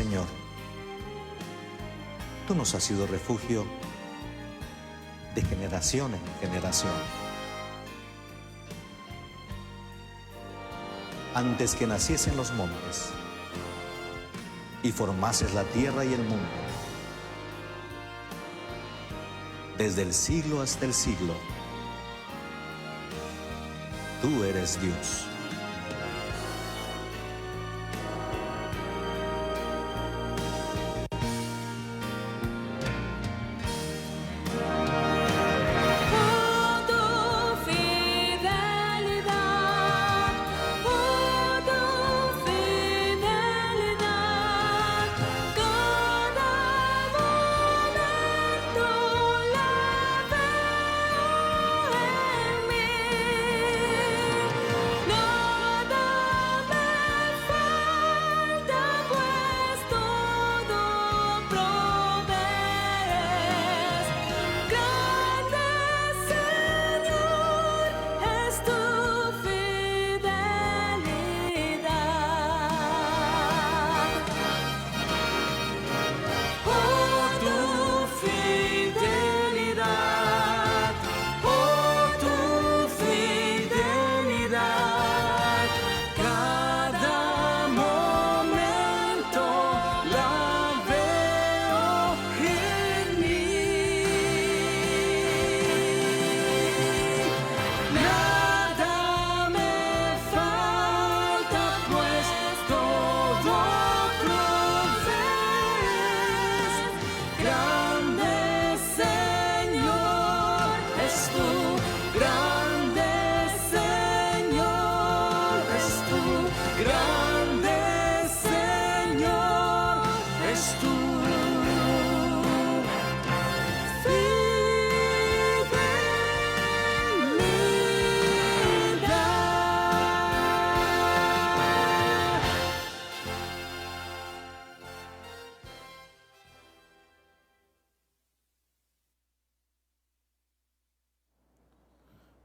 Señor, tú nos has sido refugio de generación en generación. Antes que naciesen los montes y formases la tierra y el mundo, desde el siglo hasta el siglo, tú eres Dios.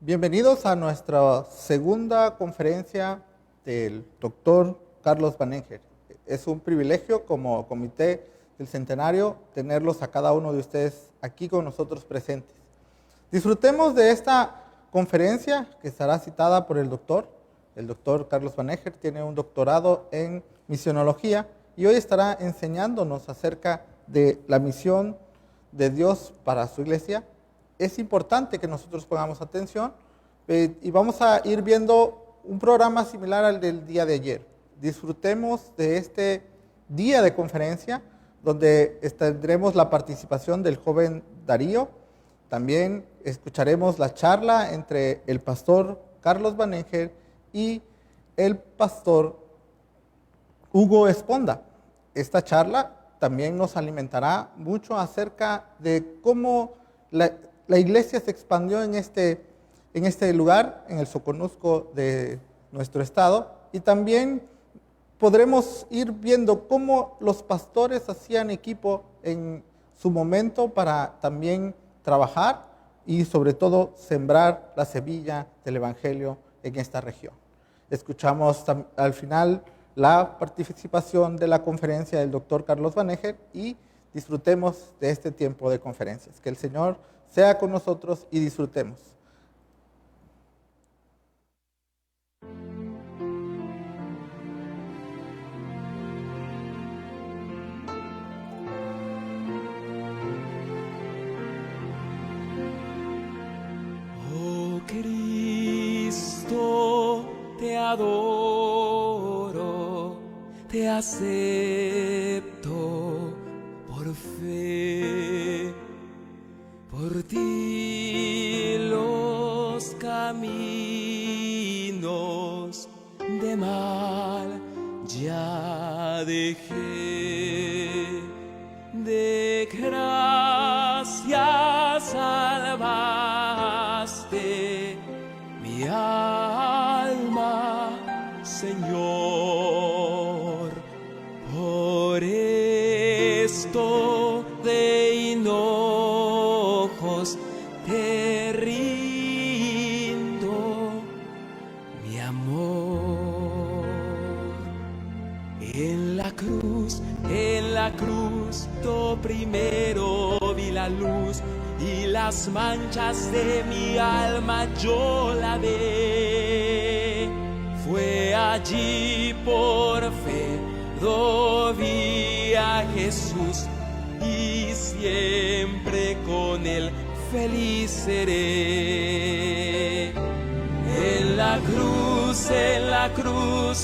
Bienvenidos a nuestra segunda conferencia del doctor Carlos Banninger. Es un privilegio como Comité del Centenario tenerlos a cada uno de ustedes aquí con nosotros presentes. Disfrutemos de esta conferencia que estará citada por el doctor Carlos Banninger. Tiene un doctorado en misionología y hoy estará enseñándonos acerca de la misión de Dios para su iglesia. Es importante que nosotros pongamos atención y vamos a ir viendo un programa similar al del día de ayer. Disfrutemos de este día de conferencia donde tendremos la participación del joven Darío. También escucharemos la charla entre el pastor Carlos Banninger y el pastor Hugo Esponda. Esta charla también nos alimentará mucho acerca de cómo la iglesia se expandió en este lugar, en el Soconusco de nuestro estado, y también podremos ir viendo cómo los pastores hacían equipo en su momento para también trabajar y sobre todo sembrar la semilla del evangelio en esta región. Escuchamos al final la participación de la conferencia del doctor Carlos Banninger y disfrutemos de este tiempo de conferencias. Que el Señor sea con nosotros y disfrutemos. Oh Cristo, te adoro, te acepto por fe. Por ti los caminos de mal ya dejé, de gracia salvaste mi alma, Señor. Por esto de hinojos te rindo mi amor. En la en la cruz, yo primero vi la luz y las manchas de mi alma yo lavé. Fue allí por fe, do vi a Jesús y siempre con él feliz seré. En la cruz,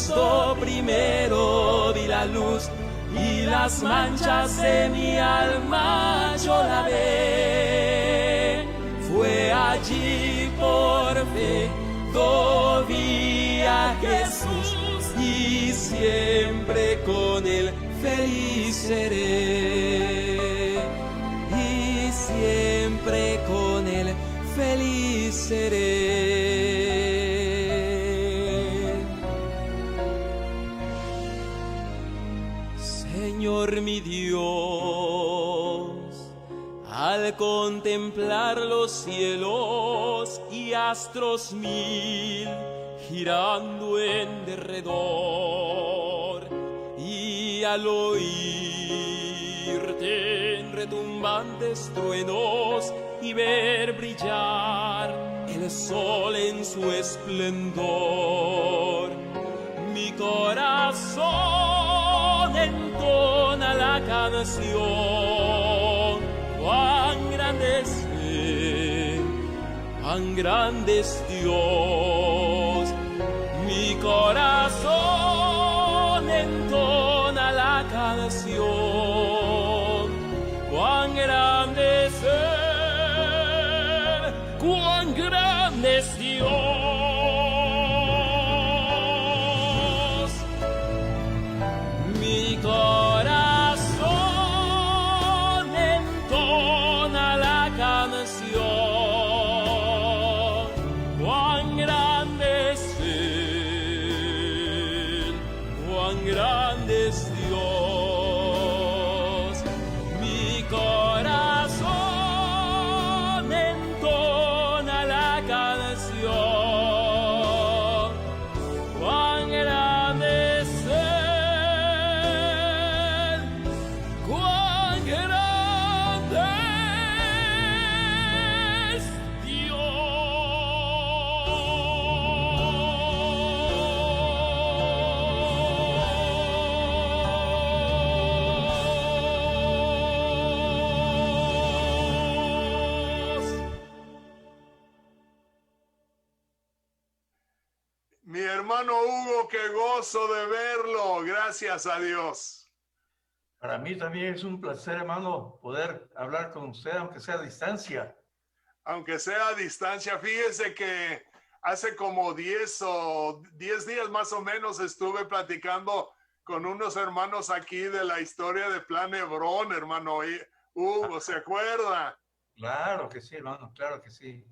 yo primero vi la luz y las manchas de mi alma yo lavé. Fue allí por fe, yo vi a Jesús y siempre con él feliz seré. Y siempre con él feliz seré. Señor mi Dios, al contemplar los cielos y astros mil girando en derredor, y al oírte en retumbantes truenos y ver brillar el sol en su esplendor, mi corazón entona la canción. Cuán grande es Dios. Mi corazón entona la canción. Cuán grande es Él, cuán grande es Dios. Mi corazón entona la canción. Cuán grande es Él, cuán grande es Dios. Mi corazón entona la canción. Cuán grande es Él, cuán grande es Dios. Mi hermano Hugo, qué gozo de verlo, gracias a Dios. Para mí también es un placer, hermano, poder hablar con usted, aunque sea a distancia. Aunque sea a distancia, fíjese que hace como 10 días más o menos estuve platicando con unos hermanos aquí de la historia de Plan Hebrón, hermano Hugo, ¿se acuerda? Claro que sí, hermano, claro que sí.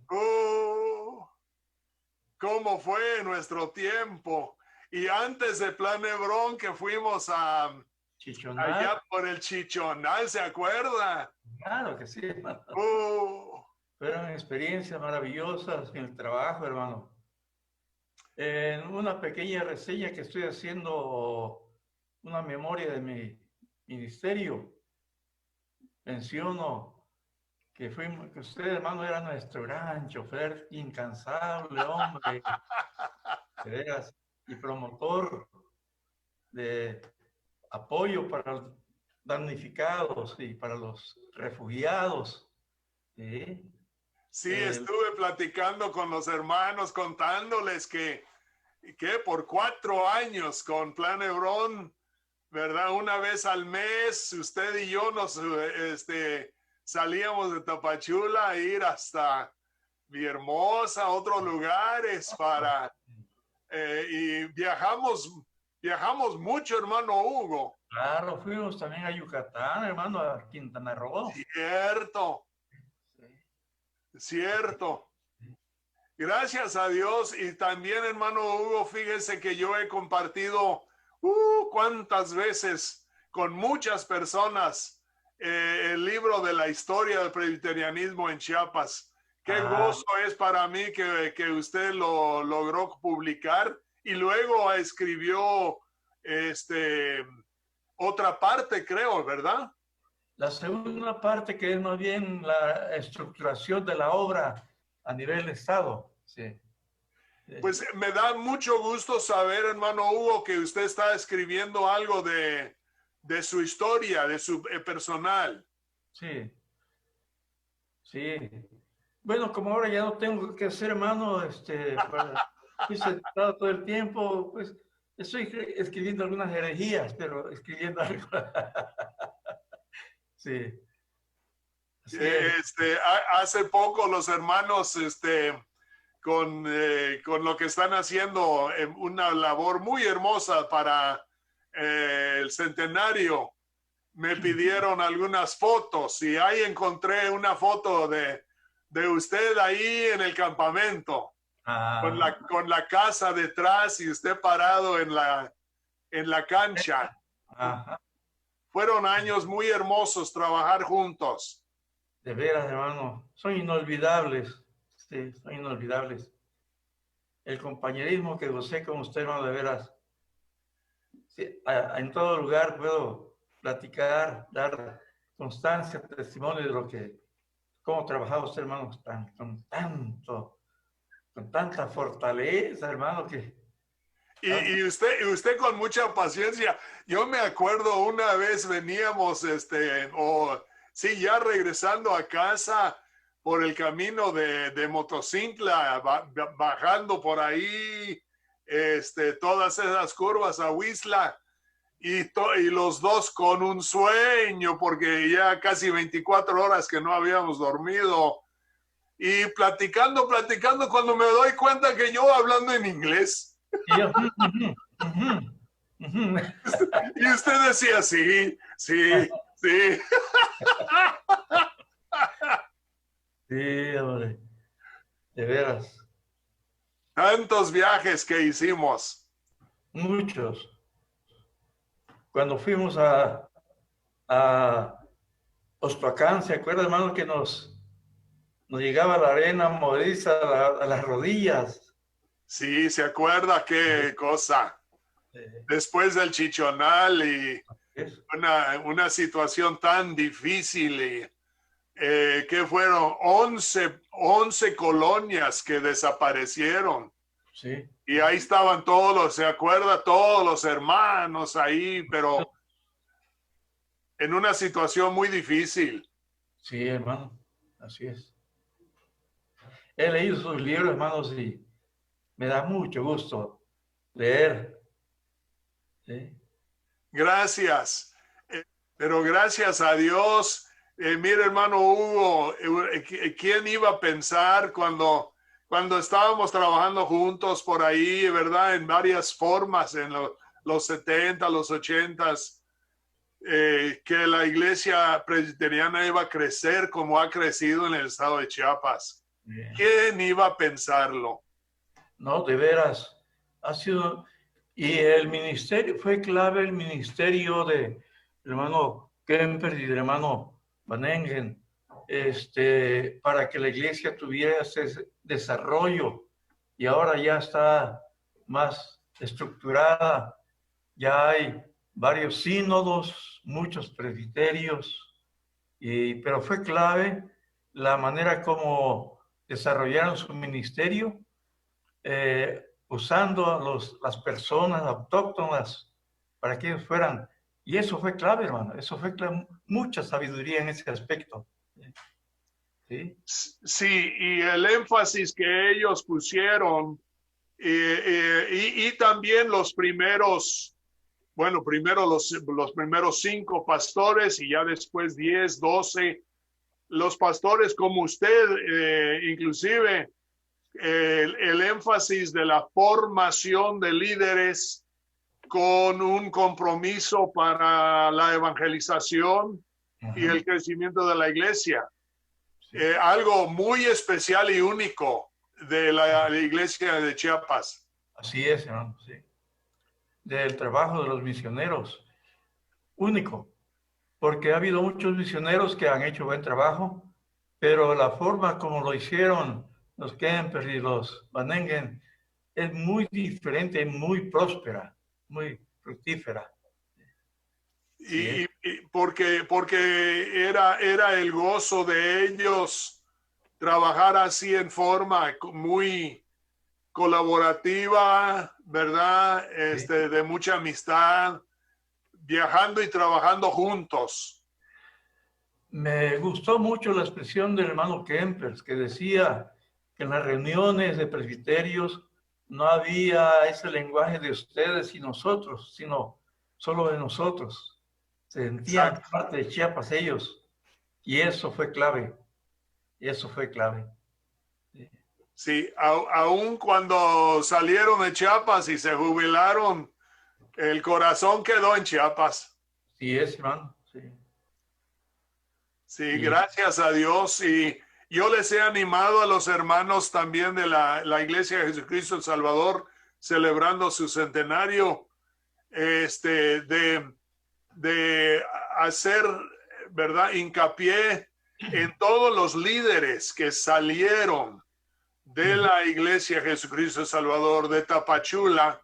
¿Cómo fue nuestro tiempo? Y antes de Plan Hebrón, que fuimos Chichonal. allá por el Chichonal, ¿se acuerda? Claro que sí, hermano. Fueron experiencias maravillosas en el trabajo, hermano. En una pequeña reseña que estoy haciendo, una memoria de mi ministerio, menciono que usted, hermano, era nuestro gran chofer, incansable hombre, de veras, y promotor de apoyo para los damnificados y para los refugiados. ¿Sí? Sí, estuve platicando con los hermanos, contándoles que por 4 años con Plan Hebrón, ¿verdad? Una vez al mes, usted y yo nos salíamos de Tapachula a ir hasta Villahermosa, otros lugares y viajamos mucho, hermano Hugo. Claro, fuimos también a Yucatán, hermano, a Quintana Roo. Cierto. Gracias a Dios. Y también, hermano Hugo, fíjese que yo he compartido cuántas veces con muchas personas el libro de la historia del presbiterianismo en Chiapas. Qué gozo es para mí que usted lo logró publicar y luego escribió otra parte, creo, ¿verdad? La segunda parte, que es más bien la estructuración de la obra a nivel Estado. Sí. Pues me da mucho gusto saber, hermano Hugo, que usted está escribiendo algo de su historia, de su personal. Sí. Sí. Bueno, como ahora ya no tengo que hacer, hermano, estoy sentado todo el tiempo, pues estoy escribiendo algunas herejías, pero escribiendo algo. Sí. Así es. Hace poco los hermanos, con lo que están haciendo, una labor muy hermosa para el centenario, me pidieron algunas fotos y ahí encontré una foto de usted ahí en el campamento, con la casa detrás y usted parado en la cancha. Ajá. Fueron años muy hermosos trabajar juntos. De veras, hermano, son inolvidables. Sí, son inolvidables. El compañerismo que gocé con usted, hermano, de veras. Sí, en todo lugar puedo platicar, dar constancia, testimonio de lo que, cómo trabajaba usted, hermano, con tanta fortaleza, hermano, que... Y usted con mucha paciencia. Yo me acuerdo una vez veníamos, ya regresando a casa por el camino de Motocintla, bajando por ahí, todas esas curvas a Huixla, y los dos con un sueño, porque ya casi 24 horas que no habíamos dormido, y platicando, cuando me doy cuenta que yo hablando en inglés. Y usted decía, sí. Sí, hombre, de veras. Tantos viajes que hicimos. Muchos. Cuando fuimos a Ostoacán, ¿se acuerda, hermano, que nos llegaba la arena movediza a las rodillas? Sí, ¿se acuerda qué cosa? Después del Chichonal y una situación tan difícil y que fueron 11 colonias que desaparecieron. Sí. Y ahí estaban todos, ¿se acuerda? Todos los hermanos ahí, pero en una situación muy difícil. Sí, hermano, así es. He leído sus libros, hermanos, y me da mucho gusto leer. ¿Sí? Gracias. Pero gracias a Dios, mire, hermano Hugo, ¿quién iba a pensar cuando estábamos trabajando juntos por ahí, verdad? En varias formas, en los 70, los 80, que la iglesia presbiteriana iba a crecer como ha crecido en el estado de Chiapas. Bien. ¿Quién iba a pensarlo? No, de veras, ha sido... Y el ministerio, fue clave el ministerio de hermano Kemper y del hermano Van Engen, para que la iglesia tuviera ese desarrollo. Y ahora ya está más estructurada, ya hay varios sínodos, muchos presbiterios, pero fue clave la manera como desarrollaron su ministerio, usando a las personas autóctonas para que ellos fueran. Y eso fue clave, hermano. Eso fue clave, mucha sabiduría en ese aspecto. ¿Sí? Sí, y el énfasis que ellos pusieron, y también los primeros, bueno, primero los primeros 5 pastores y ya después 10, 12, los pastores como usted, inclusive, el énfasis de la formación de líderes con un compromiso para la evangelización y el crecimiento de la iglesia. Algo muy especial y único de la iglesia de Chiapas. Así es, hermano, sí. Del trabajo de los misioneros. Único. Porque ha habido muchos misioneros que han hecho buen trabajo, pero la forma como lo hicieron los Kemper y los Van Engen es muy diferente, muy próspera, muy fructífera. y porque era el gozo de ellos trabajar así en forma muy colaborativa, ¿verdad? De mucha amistad, viajando y trabajando juntos. Me gustó mucho la expresión del hermano Kempers, que decía que en las reuniones de presbiterios no había ese lenguaje de ustedes y nosotros, sino solo de nosotros. Se sentían Exacto. parte de Chiapas ellos. Y eso fue clave. Eso fue clave. Sí, aún cuando salieron de Chiapas y se jubilaron, el corazón quedó en Chiapas. Sí, es, hermano. Sí. Sí, gracias a Dios. Y yo les he animado a los hermanos también de la Iglesia de Jesucristo el Salvador, celebrando su centenario, de hacer, ¿verdad?, hincapié en todos los líderes que salieron de la Iglesia Jesucristo Salvador de Tapachula,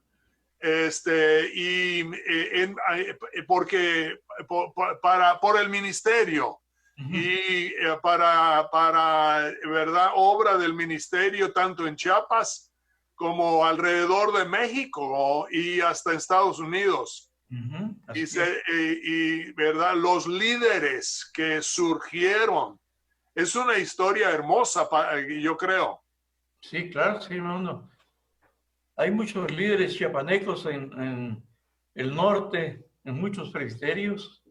porque por el ministerio y para verdad, obra del ministerio tanto en Chiapas como alrededor de México y hasta en Estados Unidos. Y verdad, los líderes que surgieron, es una historia hermosa, yo creo. Sí, claro, sí, hermano. Hay muchos líderes chiapanecos en el norte, en muchos presbiterios,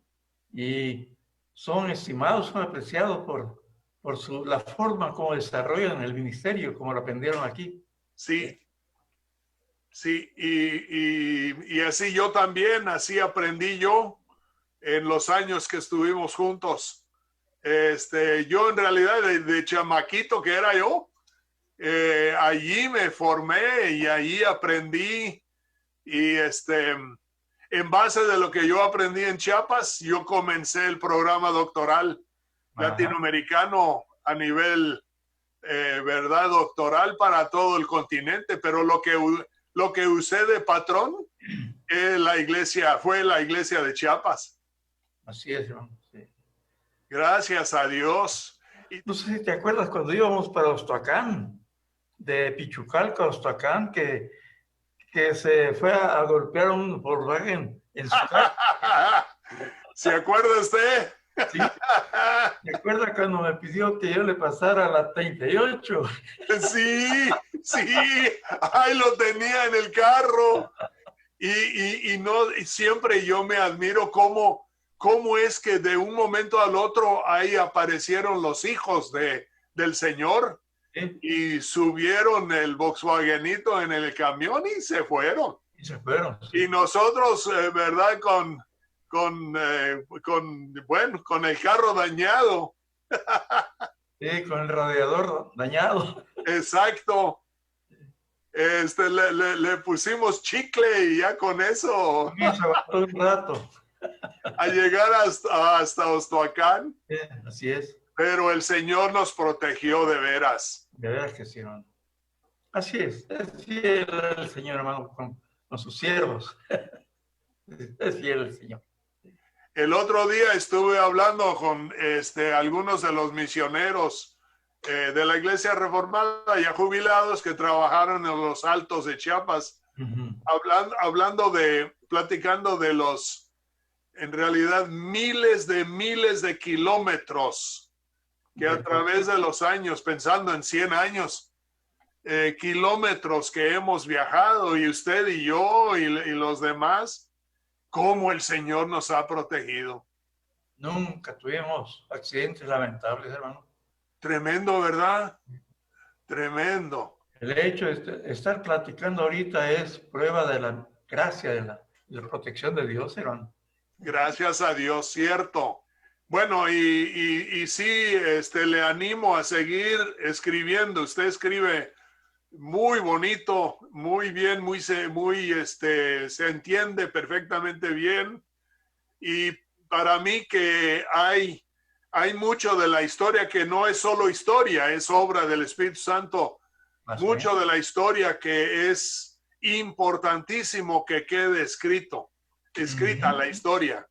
y son estimados, son apreciados por la forma como desarrollan el ministerio, como lo aprendieron aquí. Sí, sí, y así yo también, así aprendí yo en los años que estuvimos juntos. Yo en realidad de chamaquito que era yo, allí me formé y allí aprendí, y en base de lo que yo aprendí en Chiapas, yo comencé el programa doctoral latinoamericano a nivel, verdad, doctoral para todo el continente, pero lo que usé de patrón fue la iglesia de Chiapas. Así es, hermano. Sí. Gracias a Dios. No sé si te acuerdas cuando íbamos para Ostoacán, de Pichucalco a Ostoacán, que se fue a golpear un Volkswagen en su casa. ¿Se acuerda usted? Sí. ¿Se acuerda cuando me pidió que yo le pasara la 38? Sí, ahí lo tenía en el carro. Y siempre yo me admiro cómo es que de un momento al otro ahí aparecieron los hijos del Señor. ¿Sí? Y subieron el Volkswagenito en el camión y se fueron. Sí. Y nosotros, ¿verdad? Con el carro dañado. Sí, con el radiador dañado. Exacto. Le pusimos chicle y ya con eso. Sí, se aguantó un rato. A llegar hasta Ostoacán. Sí, así es. Pero el Señor nos protegió de veras. De veras que sí, hermano. Así es fiel el Señor, hermano, con sus siervos. Es fiel el Señor. El otro día estuve hablando con algunos de los misioneros de la Iglesia Reformada, ya jubilados, que trabajaron en los Altos de Chiapas, platicando de los, en realidad, miles de kilómetros que a través de los años, pensando en 100 años, kilómetros que hemos viajado, y usted y yo y los demás, cómo el Señor nos ha protegido. Nunca tuvimos accidentes lamentables, hermano. Tremendo, ¿verdad? Tremendo. El hecho de estar platicando ahorita es prueba de la gracia, de la protección de Dios, hermano. Gracias a Dios, cierto. Bueno, y sí, le animo a seguir escribiendo. Usted escribe muy bonito, muy bien, se entiende perfectamente bien. Y para mí que hay mucho de la historia que no es solo historia, es obra del Espíritu Santo. Mucho de la historia que es importantísimo que quede escrita la historia.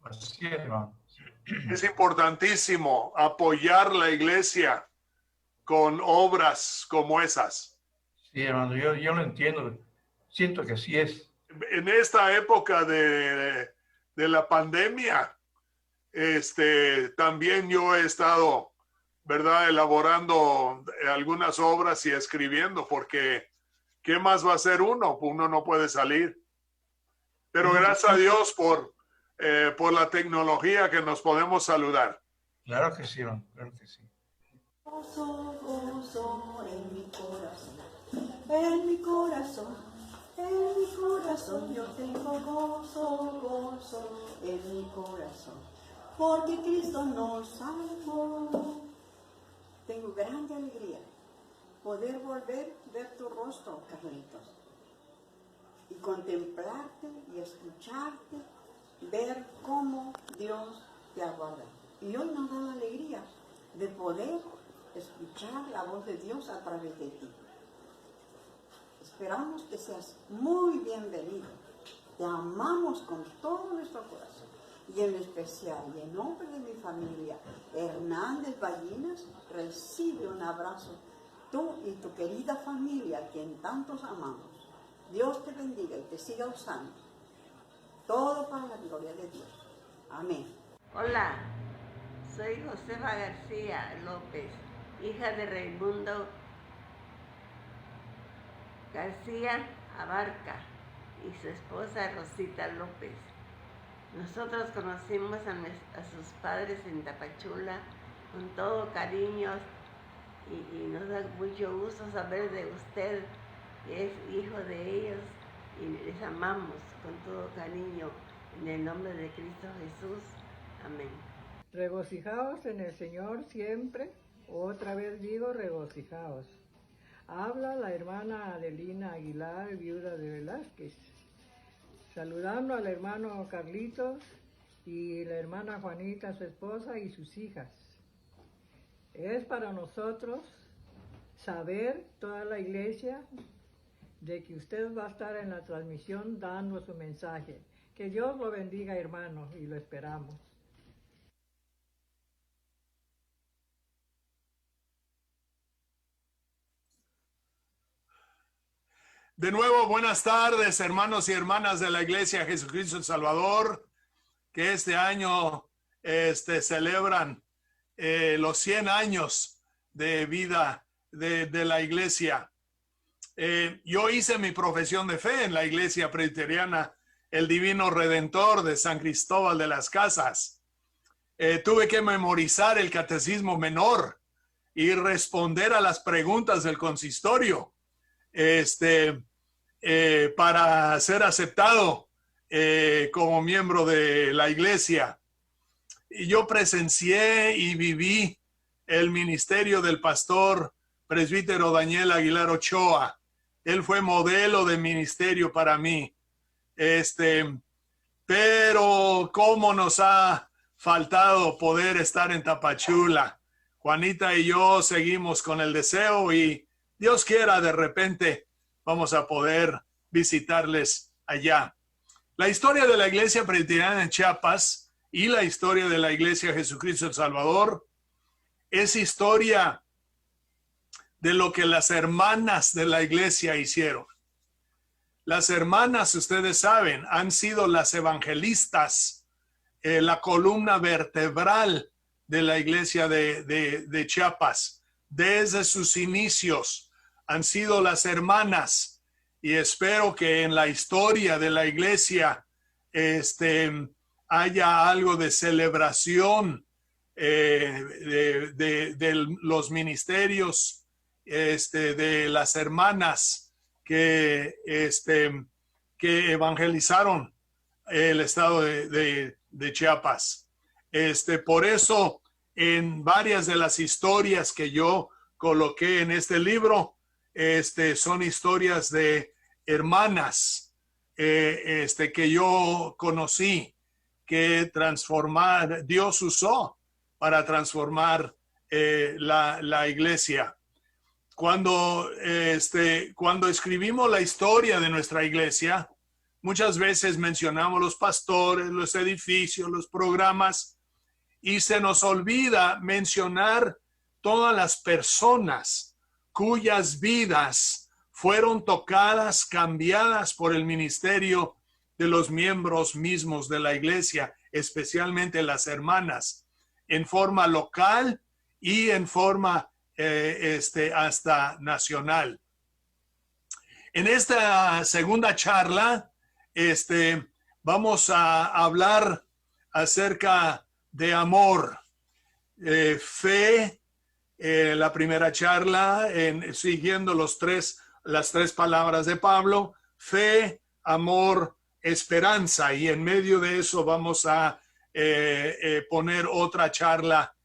Así es, hermano. Es importantísimo apoyar la iglesia con obras como esas. Sí, hermano, yo lo entiendo. Siento que así es. En esta época de la pandemia, también yo he estado, ¿verdad?, elaborando algunas obras y escribiendo, porque ¿qué más va a hacer uno? Uno no puede salir. Pero gracias a Dios por la tecnología que nos podemos saludar. Claro que sí, hermano, claro que sí. Gozo, gozo en mi corazón, en mi corazón, en mi corazón. Yo tengo gozo, gozo en mi corazón, porque Cristo nos salvó. Tengo grande alegría poder volver a ver tu rostro, Carlitos, y contemplarte y escucharte, ver cómo Dios te aguarda. Y hoy nos da la alegría de poder escuchar la voz de Dios a través de ti. Esperamos que seas muy bienvenido. Te amamos con todo nuestro corazón. Y en especial, y en nombre de mi familia, Hernández Ballinas, recibe un abrazo. Tú y tu querida familia, a quien tantos amamos. Dios te bendiga y te siga usando. Todo para la gloria de Dios. Amén. Hola, soy Josefa García López, hija de Raimundo García Abarca y su esposa Rosita López. Nosotros conocimos a sus padres en Tapachula con todo cariño y nos da mucho gusto saber de usted, que es hijo de ellos, y les amamos con todo cariño en el nombre de Cristo Jesús. Amén. Regocijaos en el Señor siempre, otra vez digo regocijaos. Habla la hermana Adelina Aguilar, viuda de Velázquez, saludando al hermano Carlitos y la hermana Juanita, su esposa, y sus hijas. Es para nosotros saber, toda la iglesia, de que usted va a estar en la transmisión dando su mensaje. Que Dios lo bendiga, hermano, y lo esperamos. De nuevo, buenas tardes, hermanos y hermanas de la Iglesia Jesucristo el Salvador, que este año celebran los 100 años de vida de la Iglesia. Yo hice mi profesión de fe en la Iglesia Presbiteriana El Divino Redentor de San Cristóbal de las Casas. Tuve que memorizar el Catecismo Menor y responder a las preguntas del consistorio. Para ser aceptado como miembro de la iglesia. Y yo presencié y viví el ministerio del pastor presbítero Daniel Aguilar Ochoa. Él fue modelo de ministerio para mí. Pero cómo nos ha faltado poder estar en Tapachula. Juanita y yo seguimos con el deseo y Dios quiera de repente vamos a poder visitarles allá. La historia de la Iglesia Presbiteriana en Chiapas y la historia de la Iglesia Jesucristo el Salvador es historia de lo que las hermanas de la Iglesia hicieron. Las hermanas, ustedes saben, han sido las evangelistas, la columna vertebral de la Iglesia de Chiapas. Desde sus inicios han sido las hermanas, y espero que en la historia de la iglesia haya algo de celebración de los ministerios de las hermanas que evangelizaron el estado de Chiapas. Por eso, en varias de las historias que yo coloqué en este libro, son historias de hermanas que yo conocí, que Dios usó para transformar la iglesia. Cuando escribimos la historia de nuestra iglesia, muchas veces mencionamos los pastores, los edificios, los programas, y se nos olvida mencionar todas las personas cuyas vidas fueron tocadas, cambiadas por el ministerio de los miembros mismos de la iglesia, especialmente las hermanas, en forma local y en forma hasta nacional. En esta segunda charla, vamos a hablar acerca de amor, fe. La primera charla, siguiendo las tres palabras de Pablo: fe, amor, esperanza. Y en medio de eso vamos a poner otra charla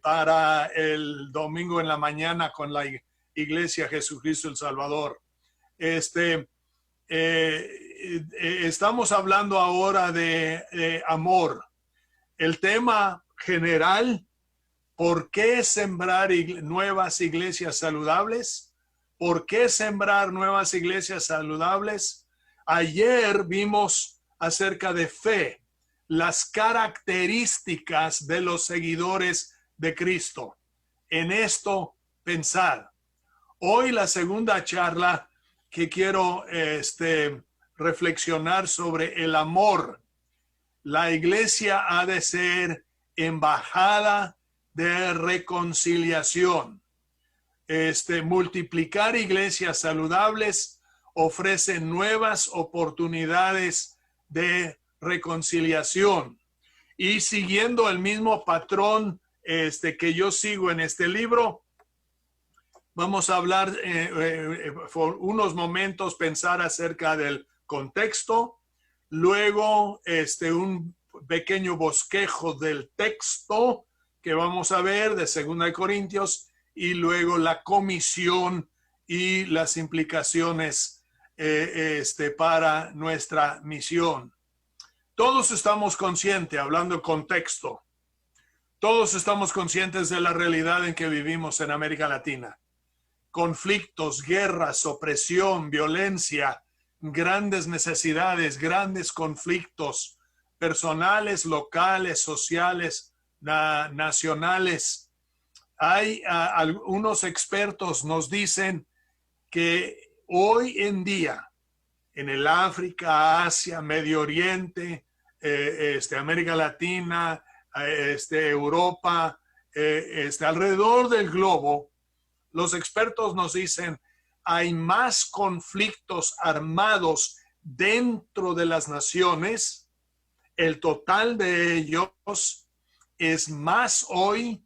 para el domingo en la mañana con la Iglesia Jesucristo el Salvador. Estamos hablando ahora de amor. El tema general: ¿por qué sembrar nuevas iglesias saludables? ¿Por qué sembrar nuevas iglesias saludables? Ayer vimos acerca de fe, las características de los seguidores de Cristo. En esto pensad. Hoy la segunda charla que quiero reflexionar sobre el amor. La iglesia ha de ser embajada de reconciliación. Multiplicar iglesias saludables ofrece nuevas oportunidades de reconciliación. Y siguiendo el mismo patrón que yo sigo en este libro, vamos a hablar por unos momentos, pensar acerca del contexto, luego un pequeño bosquejo del texto que vamos a ver de 2 Corintios, y luego la comisión y las implicaciones para nuestra misión. Todos estamos conscientes, hablando de contexto, todos estamos conscientes de la realidad en que vivimos en América Latina. Conflictos, guerras, opresión, violencia, grandes necesidades, grandes conflictos personales, locales, sociales, nacionales. Hay algunos expertos nos dicen que hoy en día en el África, Asia, Medio Oriente, América Latina, Europa, alrededor del globo, los expertos nos dicen hay más conflictos armados dentro de las naciones. El total de ellos es más hoy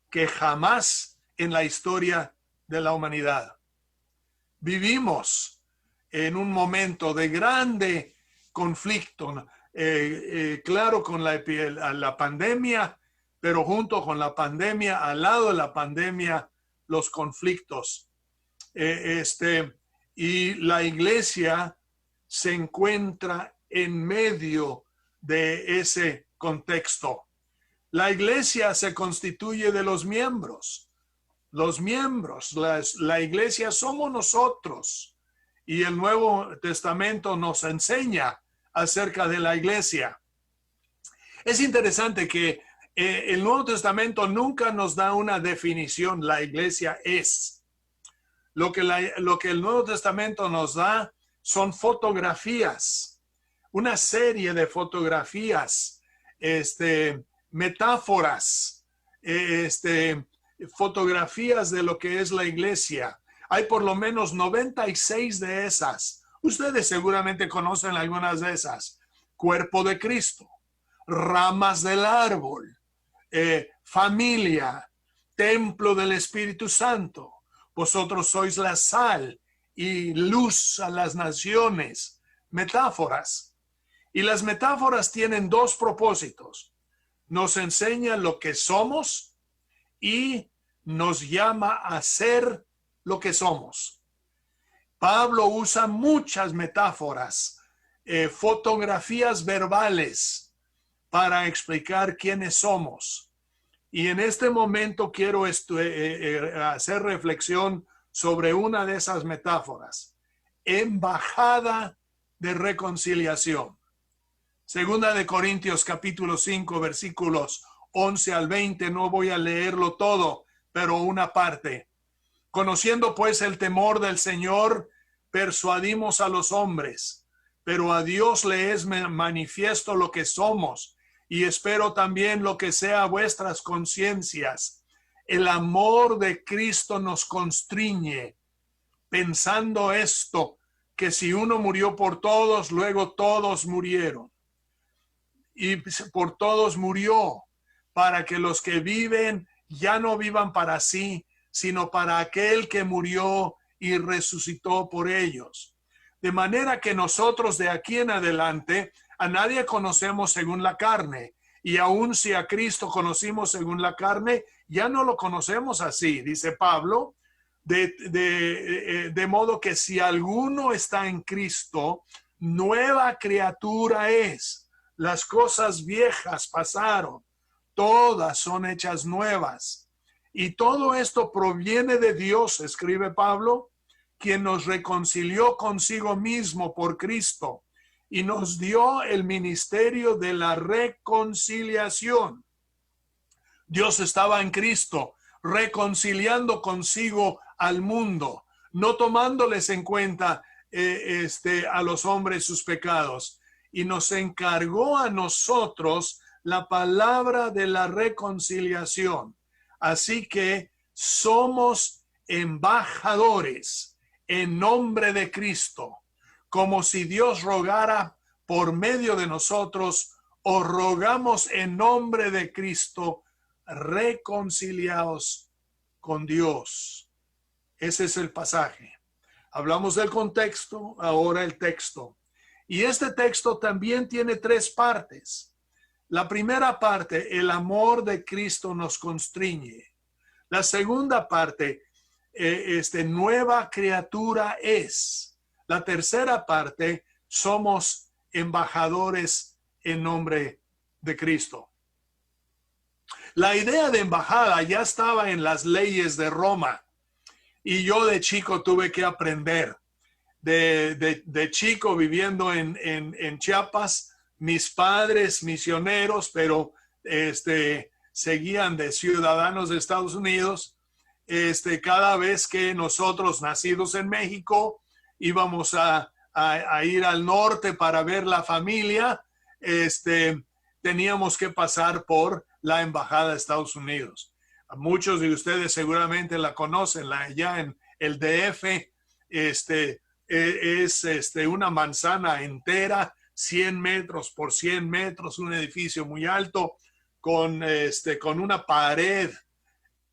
que jamás en la historia de la humanidad. Vivimos en un momento de grande conflicto, claro, con la pandemia, pero junto con la pandemia, al lado de la pandemia, los conflictos. Y la iglesia se encuentra en medio de ese contexto. La iglesia se constituye de los miembros. Los miembros, la iglesia somos nosotros. Y el Nuevo Testamento nos enseña acerca de la iglesia. Es interesante que el Nuevo Testamento nunca nos da una definición. La iglesia es. Lo que el Nuevo Testamento nos da son fotografías, una serie de fotografías, metáforas, fotografías de lo que es la iglesia. Hay por lo menos 96 de esas. Ustedes seguramente conocen algunas de esas. Cuerpo de Cristo, ramas del árbol, familia, templo del Espíritu Santo. Vosotros sois la sal y luz a las naciones. Metáforas. Y las metáforas tienen dos propósitos. Nos enseña lo que somos y nos llama a ser lo que somos. Pablo usa muchas metáforas, fotografías verbales para explicar quiénes somos. Y en este momento quiero hacer reflexión sobre una de esas metáforas. Embajada de reconciliación. Segunda de Corintios capítulo 5 versículos 11 al 20, no voy a leerlo todo, pero una parte. Conociendo pues el temor del Señor, persuadimos a los hombres, pero a Dios le es manifiesto lo que somos, y espero también lo que sea vuestras conciencias. El amor de Cristo nos constriñe, pensando esto, que si uno murió por todos, luego todos murieron. Y por todos murió, para que los que viven ya no vivan para sí, sino para aquel que murió y resucitó por ellos. De manera que nosotros de aquí en adelante a nadie conocemos según la carne, y aun si a Cristo conocimos según la carne, ya no lo conocemos así, dice Pablo, de modo que si alguno está en Cristo, nueva criatura es. Las cosas viejas pasaron, todas son hechas nuevas. Y todo esto proviene de Dios, escribe Pablo, quien nos reconcilió consigo mismo por Cristo y nos dio el ministerio de la reconciliación. Dios estaba en Cristo, reconciliando consigo al mundo, no tomándoles en cuenta a los hombres sus pecados, y nos encargó a nosotros la palabra de la reconciliación. Así que somos embajadores en nombre de Cristo, como si Dios rogara por medio de nosotros, o rogamos en nombre de Cristo, reconciliados con Dios. Ese es el pasaje. Hablamos del contexto, ahora el texto. Y este texto también tiene tres partes. La primera parte, el amor de Cristo nos constriñe. La segunda parte, nueva criatura es. La tercera parte, somos embajadores en nombre de Cristo. La idea de embajada ya estaba en las leyes de Roma, y yo de chico tuve que aprender. De chico viviendo en Chiapas, mis padres misioneros, pero seguían de ciudadanos de Estados Unidos. Cada vez que nosotros, nacidos en México, íbamos a ir al norte para ver la familia, teníamos que pasar por la embajada de Estados Unidos. Muchos de ustedes seguramente la conocen, allá en el DF, es una manzana entera, 100 metros por 100 metros, un edificio muy alto, con una pared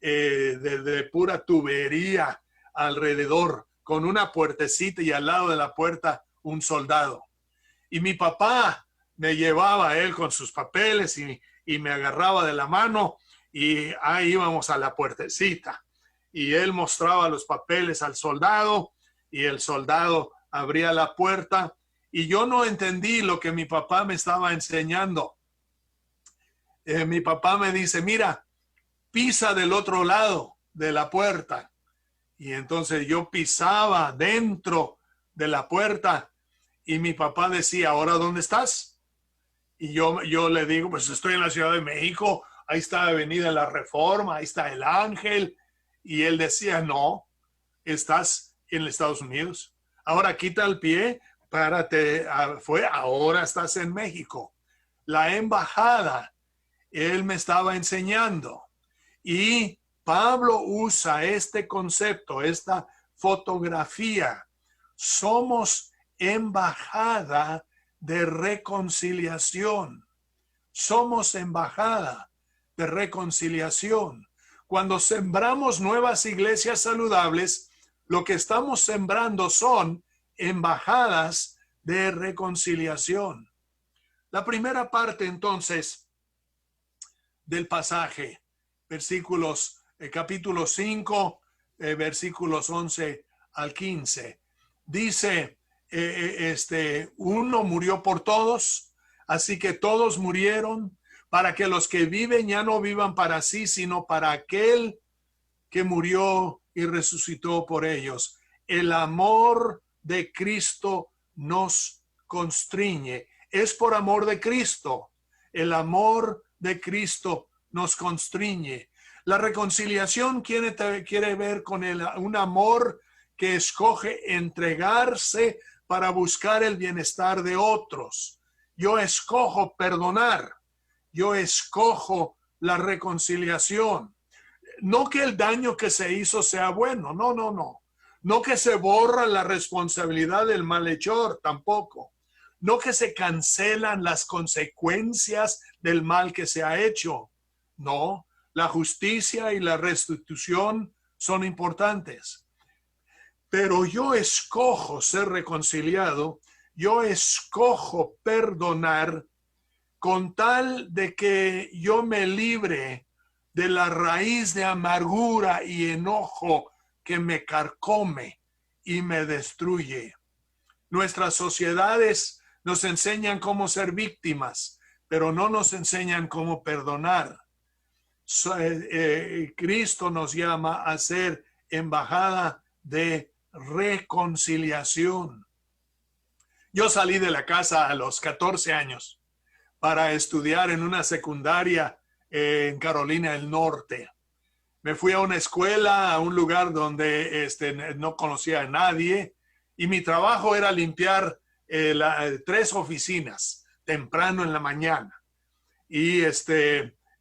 de pura tubería alrededor, con una puertecita y al lado de la puerta un soldado. Y mi papá me llevaba a él con sus papeles y me agarraba de la mano, y ahí íbamos a la puertecita. Y él mostraba los papeles al soldado, y el soldado abría la puerta, y yo no entendí lo que mi papá me estaba enseñando. Mi papá me dice, mira, pisa del otro lado de la puerta. Y entonces yo pisaba dentro de la puerta, y mi papá decía, ¿ahora dónde estás? Y yo le digo, pues estoy en la Ciudad de México, ahí está Avenida La Reforma, ahí está el Ángel. Y él decía, no, estás en Estados Unidos. Ahora quita el pie, párate, ahora estás en México. La embajada, él me estaba enseñando. Y Pablo usa este concepto, esta fotografía. Somos embajada de reconciliación. Somos embajada de reconciliación. Cuando sembramos nuevas iglesias saludables, lo que estamos sembrando son embajadas de reconciliación. La primera parte entonces del pasaje, capítulo 5, versículos 11 al 15, dice, uno murió por todos, así que todos murieron, para que los que viven ya no vivan para sí, sino para aquel que murió y resucitó por ellos. El amor de Cristo nos constriñe. Es por amor de Cristo. El amor de Cristo nos constriñe. La reconciliación quiere ver con un amor que escoge entregarse para buscar el bienestar de otros. Yo escojo perdonar. Yo escojo la reconciliación. No que el daño que se hizo sea bueno, no. No que se borra la responsabilidad del malhechor, tampoco. No que se cancelan las consecuencias del mal que se ha hecho. No, la justicia y la restitución son importantes. Pero yo escojo ser reconciliado, yo escojo perdonar con tal de que yo me libre de la raíz de amargura y enojo que me carcome y me destruye. Nuestras sociedades nos enseñan cómo ser víctimas, pero no nos enseñan cómo perdonar. Cristo nos llama a ser embajada de reconciliación. Yo salí de la casa a los 14 años para estudiar en una secundaria en Carolina del Norte. Me fui a una escuela, a un lugar donde no conocía a nadie, y mi trabajo era limpiar 3 oficinas temprano en la mañana. Y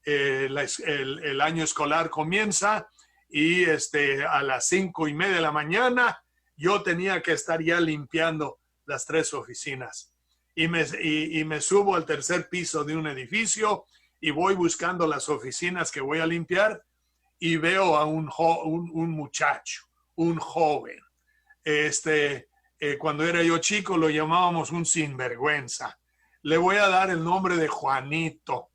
el año escolar comienza y a las 5:30 de la mañana yo tenía que estar ya limpiando las 3 oficinas. Y me subo al tercer piso de un edificio y voy buscando las oficinas que voy a limpiar y veo a un muchacho, un joven. Cuando era yo chico lo llamábamos un sinvergüenza. Le voy a dar el nombre de Juanito.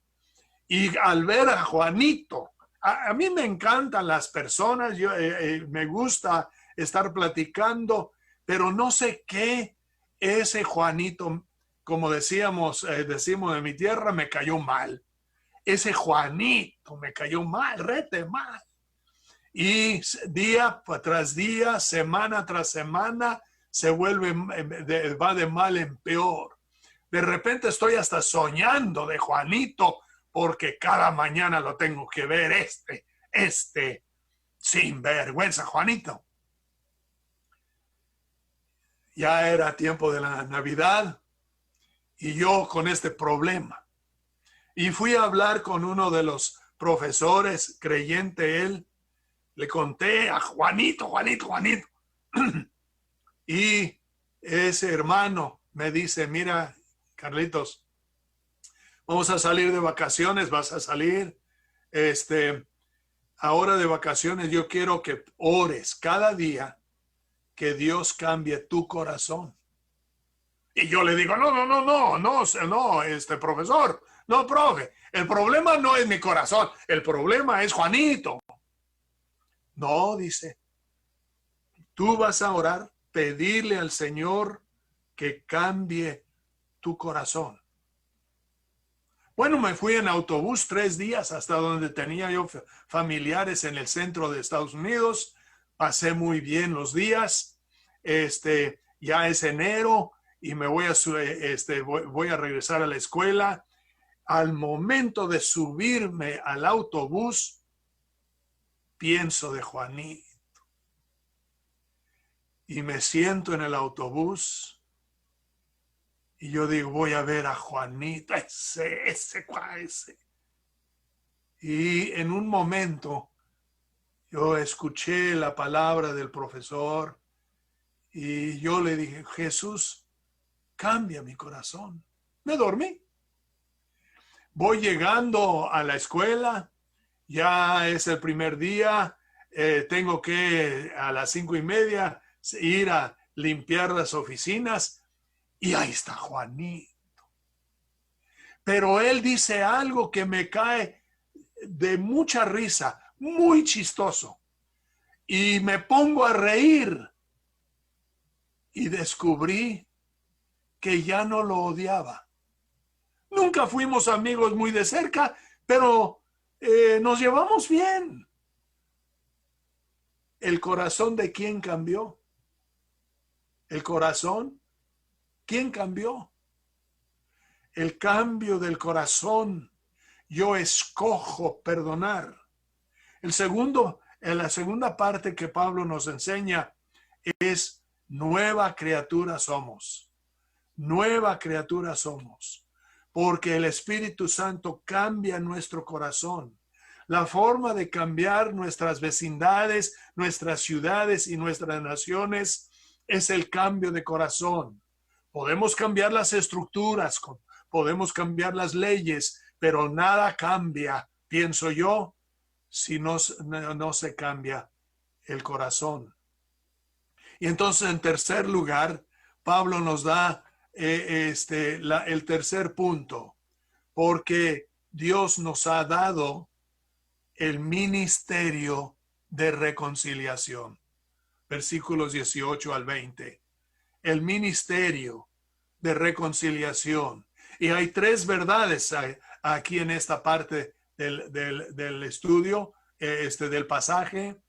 Y al ver a Juanito, a mí me encantan las personas, me gusta estar platicando, pero no sé qué ese Juanito, como decimos de mi tierra, me cayó mal. Ese Juanito me cayó mal, rete mal. Y día tras día, semana tras semana, va de mal en peor. De repente estoy hasta soñando de Juanito, porque cada mañana lo tengo que ver, sinvergüenza Juanito. Ya era tiempo de la Navidad y yo con este problema. Y fui a hablar con uno de los profesores, creyente él. Le conté a Juanito. Y ese hermano me dice, mira, Carlitos, vamos a salir de vacaciones, vas a salir. Ahora de vacaciones yo quiero que ores cada día que Dios cambie tu corazón. Y yo le digo, no, profesor, no, profe, el problema no es mi corazón, el problema es Juanito. No, dice, tú vas a orar, pedirle al Señor que cambie tu corazón. Bueno, me fui en autobús 3 días hasta donde tenía yo familiares en el centro de Estados Unidos. Pasé muy bien los días. Ya es enero y me voy a regresar a la escuela. Al momento de subirme al autobús, pienso de Juanito. Y me siento en el autobús. Y yo digo, voy a ver a Juanito, ese. Y en un momento yo escuché la palabra del profesor y yo le dije, Jesús, cambia mi corazón. Me dormí. Voy llegando a la escuela, ya es el primer día, tengo que a las 5:30 ir a limpiar las oficinas. Y ahí está Juanito. Pero él dice algo que me cae de mucha risa, muy chistoso. Y me pongo a reír. Y descubrí que ya no lo odiaba. Nunca fuimos amigos muy de cerca, pero nos llevamos bien. ¿El corazón de quién cambió? El corazón ¿Quién cambió? El cambio del corazón. Yo escojo perdonar. La segunda parte que Pablo nos enseña es nueva criatura somos. Nueva criatura somos. Porque el Espíritu Santo cambia nuestro corazón. La forma de cambiar nuestras vecindades, nuestras ciudades y nuestras naciones es el cambio de corazón. Podemos cambiar las estructuras, podemos cambiar las leyes, pero nada cambia, pienso yo, si no se cambia el corazón. Y entonces, en tercer lugar, Pablo nos da el tercer punto, porque Dios nos ha dado el ministerio de reconciliación. Versículos 18 al 20. El ministerio de reconciliación. Y hay tres verdades aquí en esta parte del estudio, del pasaje.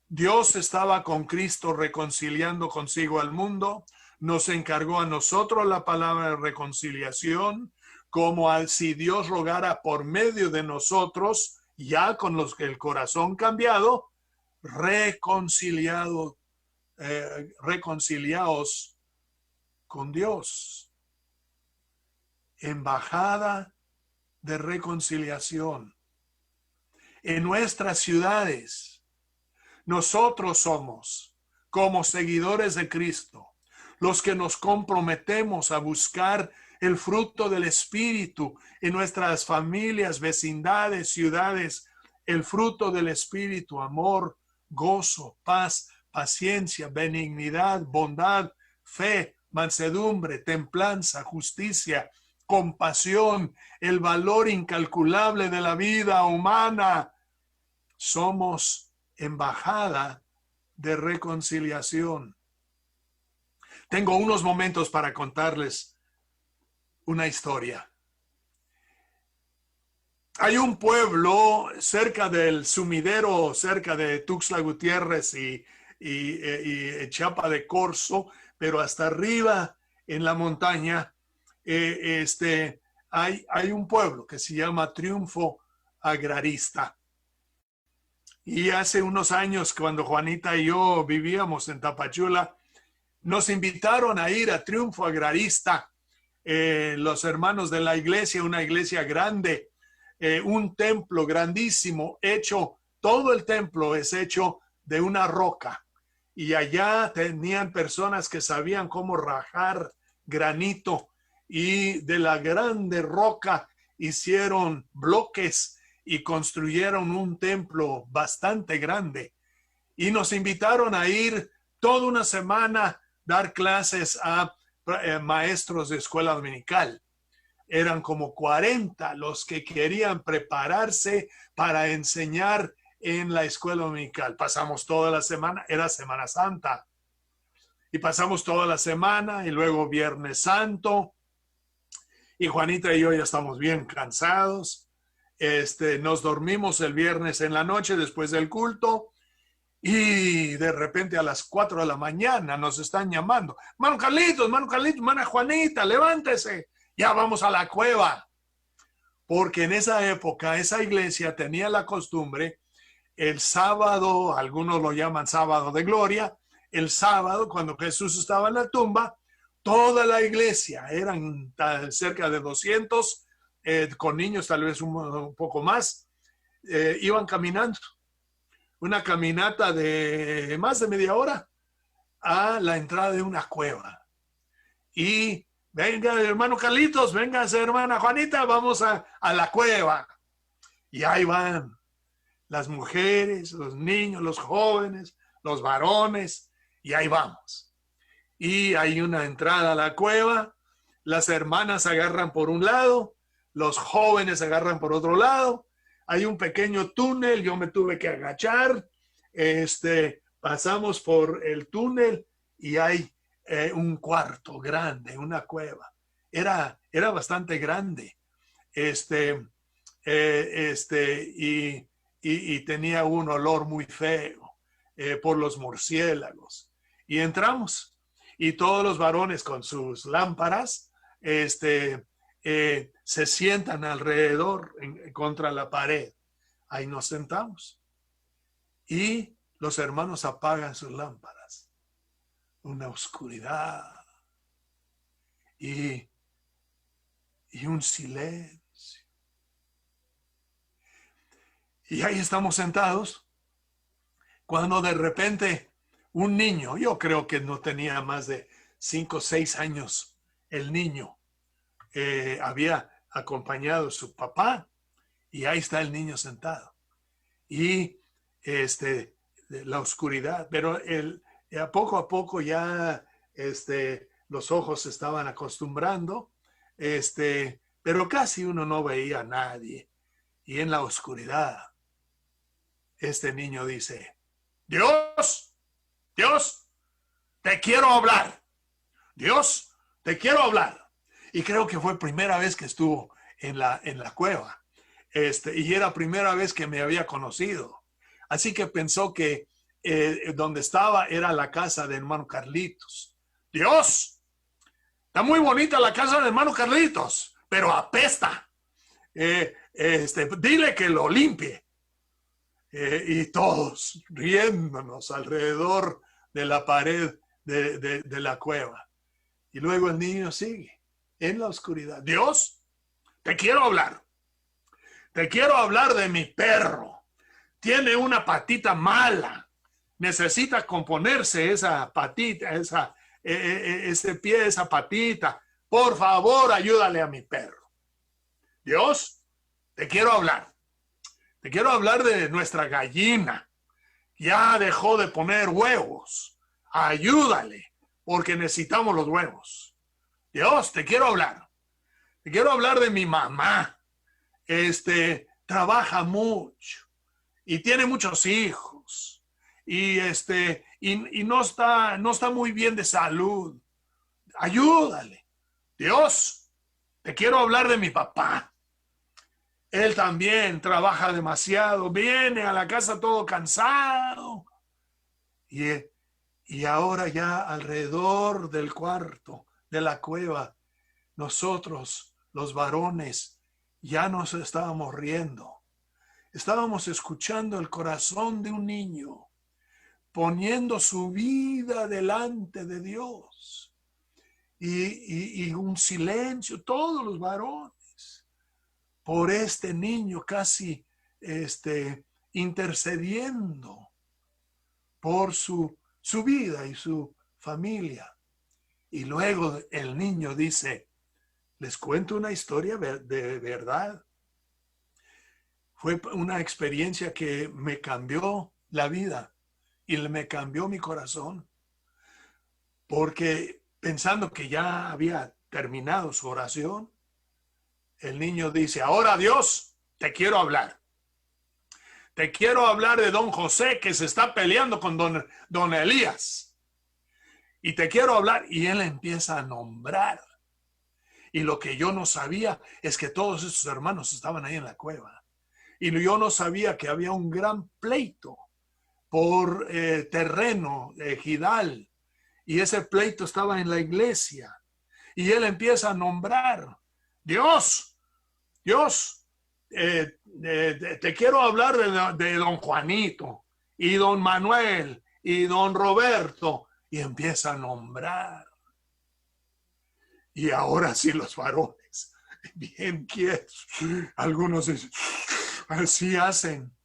Dios estaba con Cristo reconciliando consigo al mundo. Nos encargó a nosotros la palabra de reconciliación, como si Dios rogara por medio de nosotros, ya con el corazón cambiado, reconciliaos con Dios. Embajada de reconciliación. En nuestras ciudades, nosotros somos, como seguidores de Cristo, los que nos comprometemos a buscar el fruto del Espíritu en nuestras familias, vecindades, ciudades, el fruto del Espíritu, amor, gozo, paz, paciencia, benignidad, bondad, fe, mansedumbre, templanza, justicia, compasión, el valor incalculable de la vida humana. Somos embajada de reconciliación. Tengo unos momentos para contarles una historia. Hay un pueblo cerca del Sumidero, cerca de Tuxtla Gutiérrez y Chiapa de Corzo, pero hasta arriba en la montaña, hay un pueblo que se llama Triunfo Agrarista. Y hace unos años, cuando Juanita y yo vivíamos en Tapachula, nos invitaron a ir a Triunfo Agrarista. Los hermanos de la iglesia, una iglesia grande, un templo grandísimo, todo el templo es hecho de una roca. Y allá tenían personas que sabían cómo rajar granito, y de la grande roca hicieron bloques y construyeron un templo bastante grande. Y nos invitaron a ir toda una semana, dar clases a maestros de escuela dominical. Eran como 40 los que querían prepararse para enseñar en la escuela dominical. Pasamos toda la semana, era Semana Santa, y pasamos toda la semana y luego Viernes Santo, y Juanita y yo ya estamos bien cansados. Nos dormimos el viernes en la noche después del culto, y de repente a las 4 de la mañana nos están llamando. Mano Carlitos, hermana Juanita, levántese, ya vamos a la cueva. Porque en esa época esa iglesia tenía la costumbre, el sábado, algunos lo llaman sábado de gloria, el sábado cuando Jesús estaba en la tumba, toda la iglesia, eran cerca de 200, con niños tal vez un poco más, iban caminando. Una caminata de más de media hora a la entrada de una cueva. Y venga, hermano Carlitos, venga, hermana Juanita, vamos a la cueva. Y ahí van las mujeres, los niños, los jóvenes, los varones, y ahí vamos. Y hay una entrada a la cueva, las hermanas agarran por un lado, los jóvenes agarran por otro lado. Hay un pequeño túnel, yo me tuve que agachar, pasamos por el túnel y hay un cuarto grande, una cueva. Era bastante grande, y tenía un olor muy feo por los murciélagos. Y entramos y todos los varones con sus lámparas, se sientan alrededor contra la pared. Ahí nos sentamos. Y los hermanos apagan sus lámparas. Una oscuridad. Y un silencio. Y ahí estamos sentados, cuando de repente un niño, yo creo que no tenía más de 5 o 6 años, el niño había acompañado a su papá, y ahí está el niño sentado. Y la oscuridad, pero poco a poco ya los ojos se estaban acostumbrando, pero casi uno no veía a nadie. Y en la oscuridad, este niño dice: Dios, te quiero hablar. Dios, te quiero hablar. Y creo que fue primera vez que estuvo en la cueva. Y era primera vez que me había conocido. Así que pensó que donde estaba era la casa de hermano Carlitos. Dios, está muy bonita la casa de hermano Carlitos, pero apesta. Dile que lo limpie. Y todos riéndonos alrededor de la pared de la cueva. Y luego el niño sigue en la oscuridad. Dios, te quiero hablar. Te quiero hablar de mi perro. Tiene una patita mala. Necesita componerse esa patita, ese pie, esa patita. Por favor, ayúdale a mi perro. Dios, te quiero hablar. Te quiero hablar de nuestra gallina. Ya dejó de poner huevos. Ayúdale, porque necesitamos los huevos. Dios, te quiero hablar. Te quiero hablar de mi mamá. Trabaja mucho y tiene muchos hijos y no está muy bien de salud. Ayúdale. Dios, te quiero hablar de mi papá. Él también trabaja demasiado, viene a la casa todo cansado. Y ahora ya alrededor del cuarto de la cueva, nosotros, los varones, ya nos estábamos riendo. Estábamos escuchando el corazón de un niño, poniendo su vida delante de Dios. Y un silencio, todos los varones, por este niño casi intercediendo por su vida y su familia. Y luego el niño dice: les cuento una historia de verdad. Fue una experiencia que me cambió la vida y me cambió mi corazón. Porque pensando que ya había terminado su oración, el niño dice: ahora Dios, te quiero hablar. Te quiero hablar de don José que se está peleando con don Elías. Y te quiero hablar. Y él empieza a nombrar. Y lo que yo no sabía es que todos esos hermanos estaban ahí en la cueva. Y yo no sabía que había un gran pleito por terreno ejidal. Y ese pleito estaba en la iglesia. Y él empieza a nombrar: Dios, te quiero hablar de don Juanito y don Manuel y don Roberto. Y empieza a nombrar. Y ahora sí los varones, bien quietos. Algunos dicen, así hacen.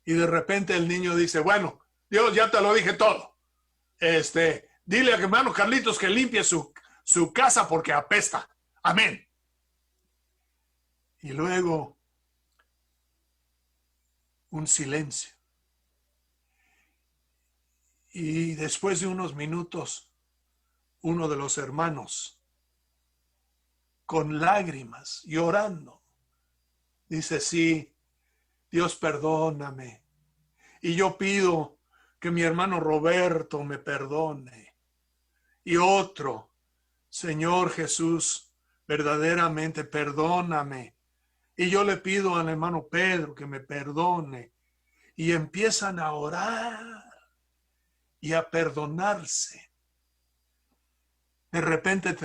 Y de repente el niño dice: bueno, Dios, ya te lo dije todo. Dile a hermano Carlitos que limpie su casa porque apesta. Amén. Y luego un silencio. Y después de unos minutos, uno de los hermanos, con lágrimas, llorando, dice: sí, Dios, perdóname. Y yo pido que mi hermano Roberto me perdone. Y otro: Señor Jesús, verdaderamente perdóname. Y yo le pido al hermano Pedro que me perdone. Y empiezan a orar y a perdonarse. De repente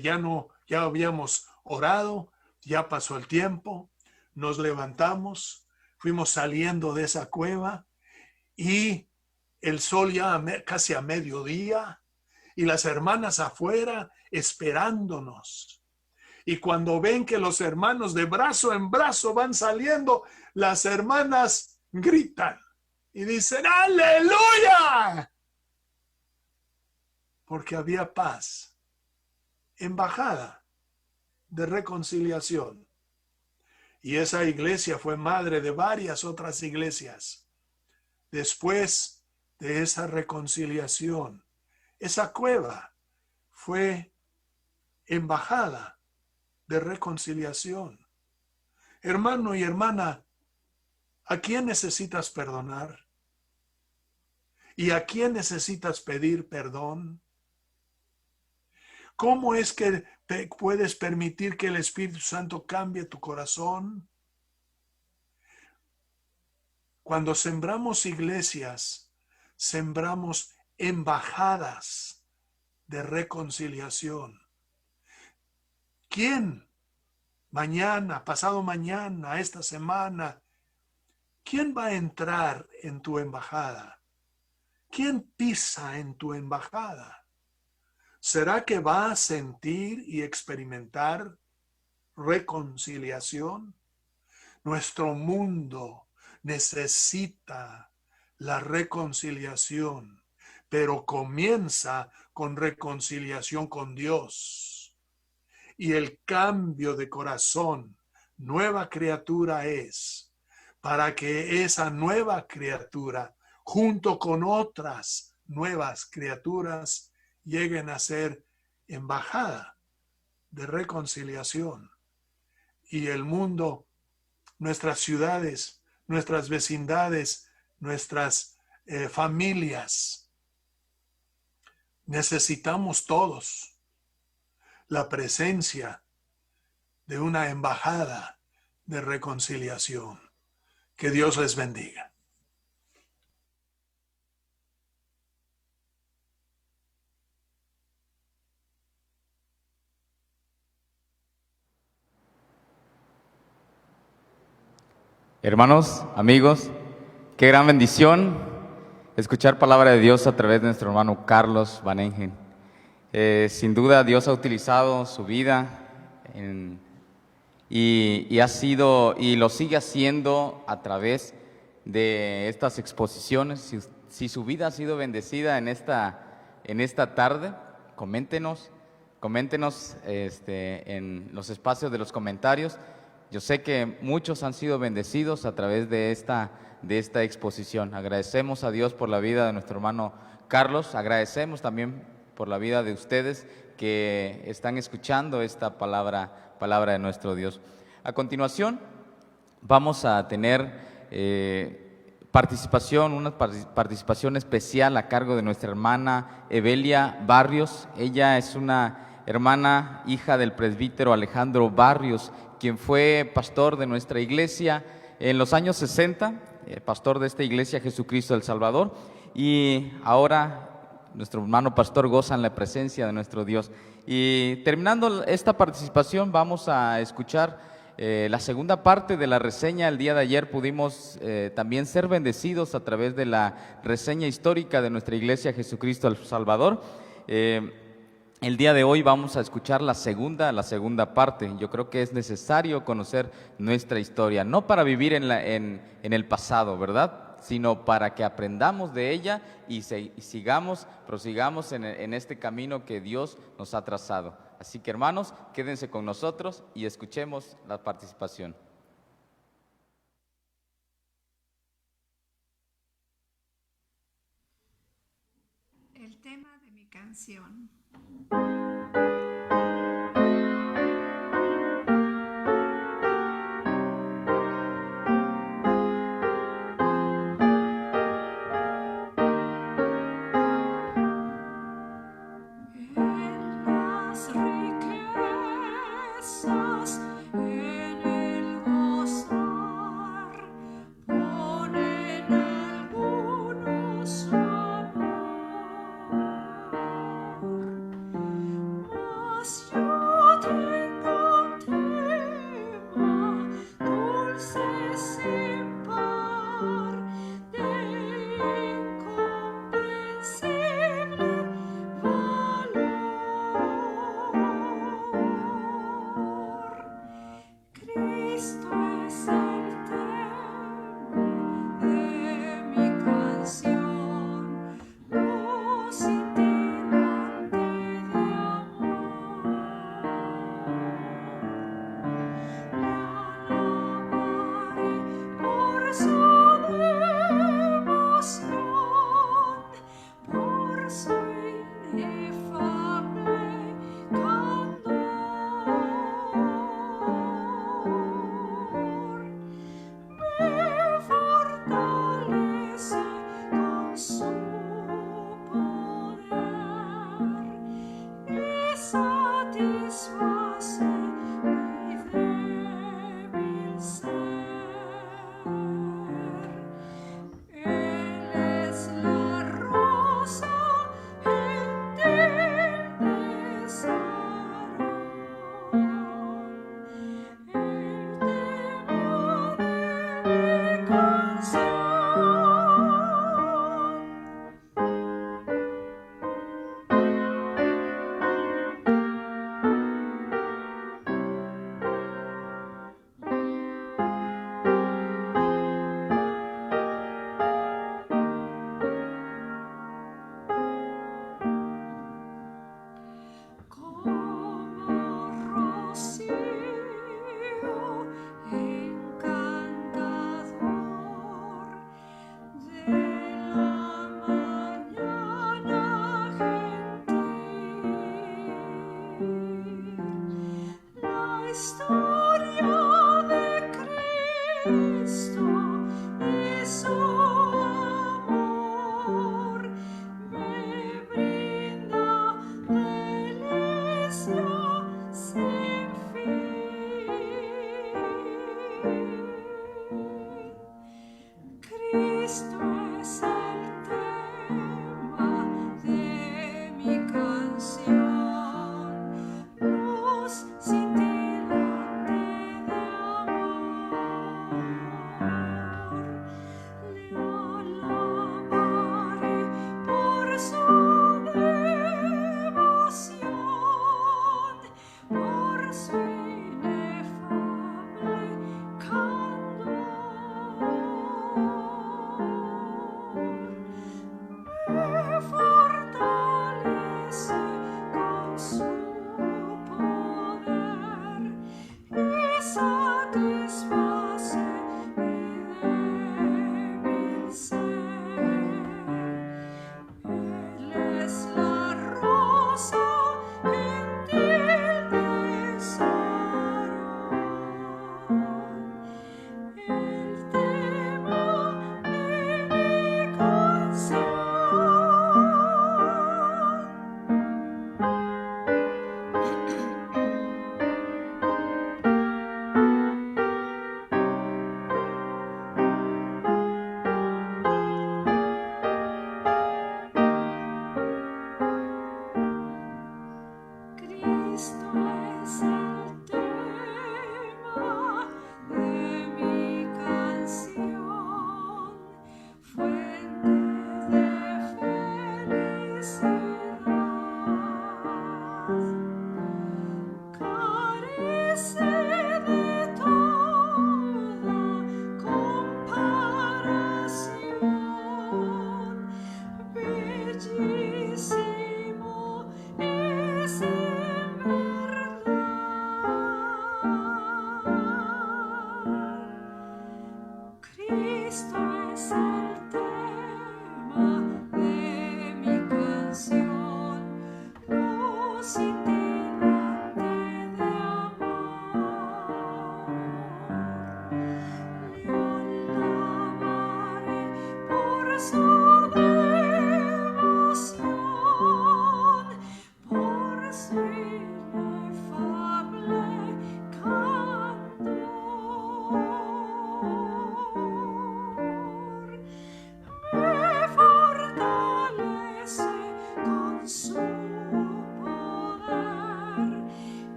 ya habíamos orado, ya pasó el tiempo, nos levantamos, fuimos saliendo de esa cueva y el sol ya casi a mediodía y las hermanas afuera esperándonos. Y cuando ven que los hermanos de brazo en brazo van saliendo, las hermanas gritan y dicen ¡Aleluya! Porque había paz, embajada de reconciliación. Y esa iglesia fue madre de varias otras iglesias. Después de esa reconciliación, esa cueva fue embajada de reconciliación. Hermano y hermana, ¿a quién necesitas perdonar? ¿Y a quién necesitas pedir perdón? ¿Cómo es que puedes permitir que el Espíritu Santo cambie tu corazón? Cuando sembramos iglesias, sembramos embajadas de reconciliación. ¿Quién? Mañana, pasado mañana, esta semana, ¿quién va a entrar en tu embajada? ¿Quién pisa en tu embajada? ¿Será que va a sentir y experimentar reconciliación? Nuestro mundo necesita la reconciliación, pero comienza con reconciliación con Dios. Y el cambio de corazón, nueva criatura es, para que esa nueva criatura, junto con otras nuevas criaturas, lleguen a ser embajada de reconciliación. Y el mundo, nuestras ciudades, nuestras vecindades, nuestras familias, necesitamos todos la presencia de una embajada de reconciliación. Que Dios les bendiga. Hermanos, amigos, qué gran bendición escuchar palabra de Dios a través de nuestro hermano Carlos Vanengen. Sin duda Dios ha utilizado su vida y ha sido y lo sigue haciendo a través de estas exposiciones. Si su vida ha sido bendecida en esta tarde, coméntenos en los espacios de los comentarios. Yo sé que muchos han sido bendecidos a través de esta exposición. Agradecemos a Dios por la vida de nuestro hermano Carlos. Agradecemos también por la vida de ustedes que están escuchando esta palabra de nuestro Dios. A continuación, vamos a tener una participación especial a cargo de nuestra hermana Evelia Barrios. Ella es una hermana, hija del presbítero Alejandro Barrios, quien fue pastor de nuestra iglesia en los años 60, pastor de esta iglesia Jesucristo del Salvador, y ahora nuestro hermano pastor goza en la presencia de nuestro Dios. Y terminando esta participación vamos a escuchar la segunda parte de la reseña. El día de ayer pudimos también ser bendecidos a través de la reseña histórica de nuestra iglesia Jesucristo del Salvador. El día de hoy vamos a escuchar la segunda parte. Yo creo que es necesario conocer nuestra historia, no para vivir en el pasado, ¿verdad?, sino para que aprendamos de ella y prosigamos en este camino que Dios nos ha trazado. Así que, hermanos, quédense con nosotros y escuchemos la participación. El tema de mi canción.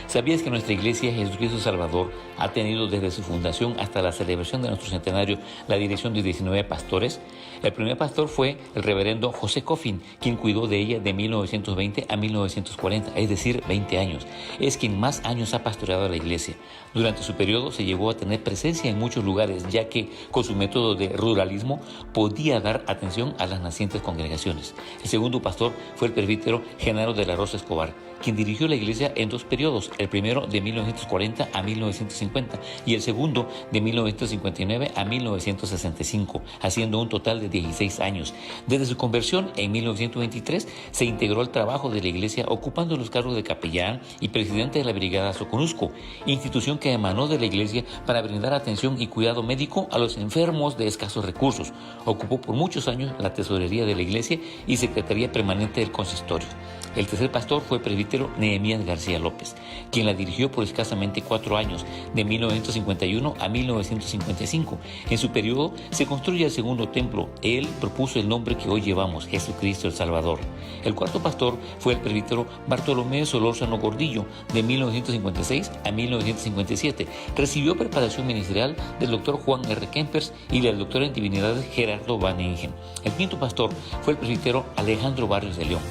¿Sabías que nuestra iglesia Jesucristo Salvador ha tenido desde su fundación hasta la celebración de nuestro centenario la dirección de 19 pastores? El primer pastor fue el reverendo José Coffin, quien cuidó de ella de 1920 a 1940, es decir, 20 años. Es quien más años ha pastoreado a la iglesia. Durante su periodo se llegó a tener presencia en muchos lugares, ya que con su método de ruralismo podía dar atención a las nacientes congregaciones. El segundo pastor fue el presbítero Genaro de la Rosa Escobar, quien dirigió la iglesia en dos periodos, el primero de 1940 a 1950 y el segundo de 1959 a 1965, haciendo un total de 16 años. Desde su conversión en 1923 se integró al trabajo de la iglesia ocupando los cargos de capellán y presidente de la Brigada Soconusco, institución que emanó de la iglesia para brindar atención y cuidado médico a los enfermos de escasos recursos. Ocupó por muchos años la tesorería de la iglesia y secretaría permanente del consistorio. El tercer pastor fue el presbítero Nehemías García López, quien la dirigió por escasamente 4 años, de 1951 a 1955. En su periodo se construye el segundo templo. Él propuso el nombre que hoy llevamos, Jesucristo el Salvador. El cuarto pastor fue el presbítero Bartolomé Solórzano Gordillo, de 1956 a 1957. Recibió preparación ministerial del doctor Juan R. Kempers y del doctor en divinidades Gerardo Van Engen. El quinto pastor fue el presbítero Alejandro Barrios de León.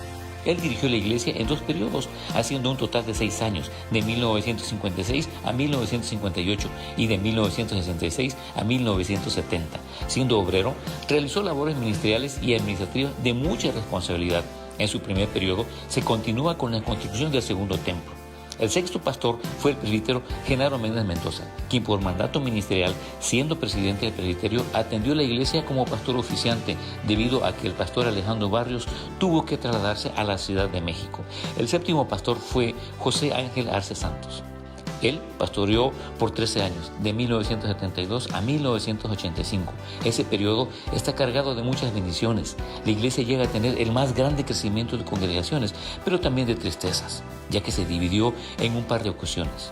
Él dirigió la iglesia en 2 periodos, haciendo un total de 6 años, de 1956 a 1958 y de 1966 a 1970. Siendo obrero, realizó labores ministeriales y administrativas de mucha responsabilidad. En su primer periodo se continúa con la construcción del segundo templo. El sexto pastor fue el presbítero Genaro Méndez Mendoza, quien por mandato ministerial, siendo presidente del presbiterio, atendió la iglesia como pastor oficiante, debido a que el pastor Alejandro Barrios tuvo que trasladarse a la Ciudad de México. El séptimo pastor fue José Ángel Arce Santos. Él pastoreó por 13 años, de 1972 a 1985. Ese periodo está cargado de muchas bendiciones. La iglesia llega a tener el más grande crecimiento de congregaciones, pero también de tristezas, ya que se dividió en un par de ocasiones.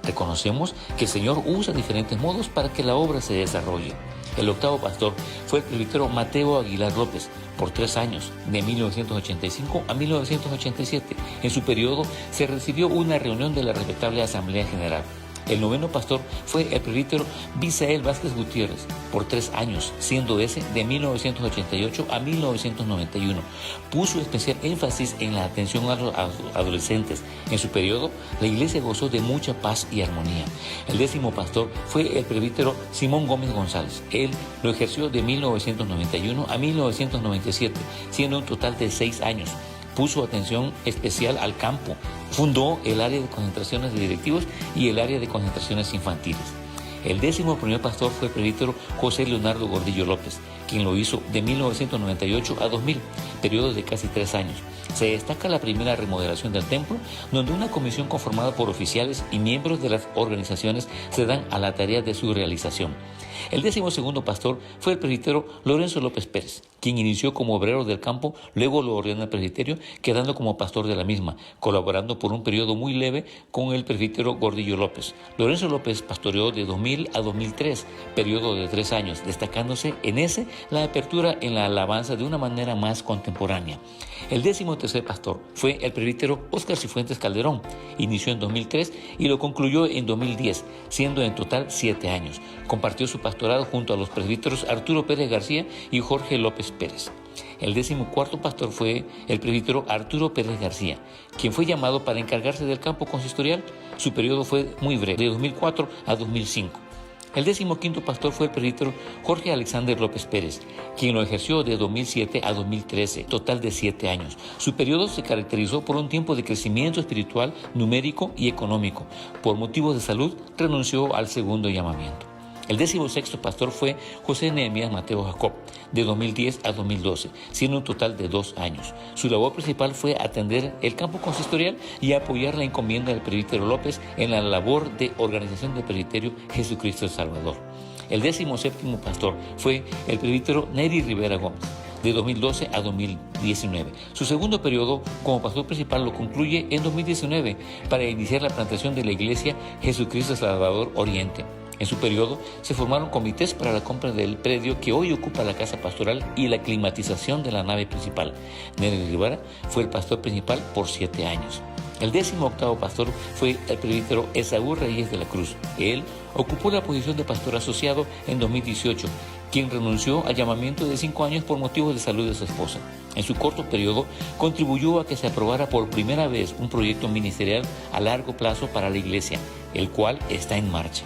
Reconocemos que el Señor usa diferentes modos para que la obra se desarrolle. El octavo pastor fue el presbítero Mateo Aguilar López, por 3 años, de 1985 a 1987. En su periodo se recibió una reunión de la respetable Asamblea General. El noveno pastor fue el presbítero Bisael Vázquez Gutiérrez, por 3 años, siendo ese de 1988 a 1991. Puso especial énfasis en la atención a los adolescentes. En su periodo, la iglesia gozó de mucha paz y armonía. El décimo pastor fue el presbítero Simón Gómez González. Él lo ejerció de 1991 a 1997, siendo un total de 6 años. Puso atención especial al campo. Fundó el área de concentraciones de directivos y el área de concentraciones infantiles. El 11º pastor fue el presbítero José Leonardo Gordillo López, quien lo hizo de 1998 a 2000, periodo de casi 3 años. Se destaca la primera remodelación del templo, donde una comisión conformada por oficiales y miembros de las organizaciones se dan a la tarea de su realización. El 12º pastor fue el presbítero Lorenzo López Pérez, quien inició como obrero del campo, luego lo ordenó al presbiterio, quedando como pastor de la misma, colaborando por un periodo muy leve con el presbítero Gordillo López. Lorenzo López pastoreó de 2000 a 2003, periodo de 3 años, destacándose en ese la apertura en la alabanza de una manera más contemporánea. El 13º pastor fue el presbítero Óscar Cifuentes Calderón. Inició en 2003 y lo concluyó en 2010, siendo en total 7 años. Compartió su pastorado junto a los presbíteros Arturo Pérez García y Jorge López Pérez. El 14º pastor fue el presbítero Arturo Pérez García, quien fue llamado para encargarse del campo consistorial. Su periodo fue muy breve, de 2004 a 2005. El 15º pastor fue el presbítero Jorge Alexander López Pérez, quien lo ejerció de 2007 a 2013, total de 7 años. Su periodo se caracterizó por un tiempo de crecimiento espiritual, numérico y económico. Por motivos de salud, renunció al segundo llamamiento. El 16º pastor fue José Nehemías Mateo Jacob, de 2010 a 2012, siendo un total de 2 años. Su labor principal fue atender el campo consistorial y apoyar la encomienda del presbítero López en la labor de organización del presbiterio Jesucristo el Salvador. El 17º pastor fue el presbítero Neri Rivera Gómez, de 2012 a 2019. Su segundo periodo como pastor principal lo concluye en 2019 para iniciar la plantación de la iglesia Jesucristo Salvador Oriente. En su periodo se formaron comités para la compra del predio que hoy ocupa la casa pastoral y la climatización de la nave principal. Nene Rivera fue el pastor principal por 7 años. El 18º pastor fue el presbítero Esaú Reyes de la Cruz. Él ocupó la posición de pastor asociado en 2018, quien renunció al llamamiento de 5 años por motivos de salud de su esposa. En su corto periodo, contribuyó a que se aprobara por primera vez un proyecto ministerial a largo plazo para la iglesia, el cual está en marcha.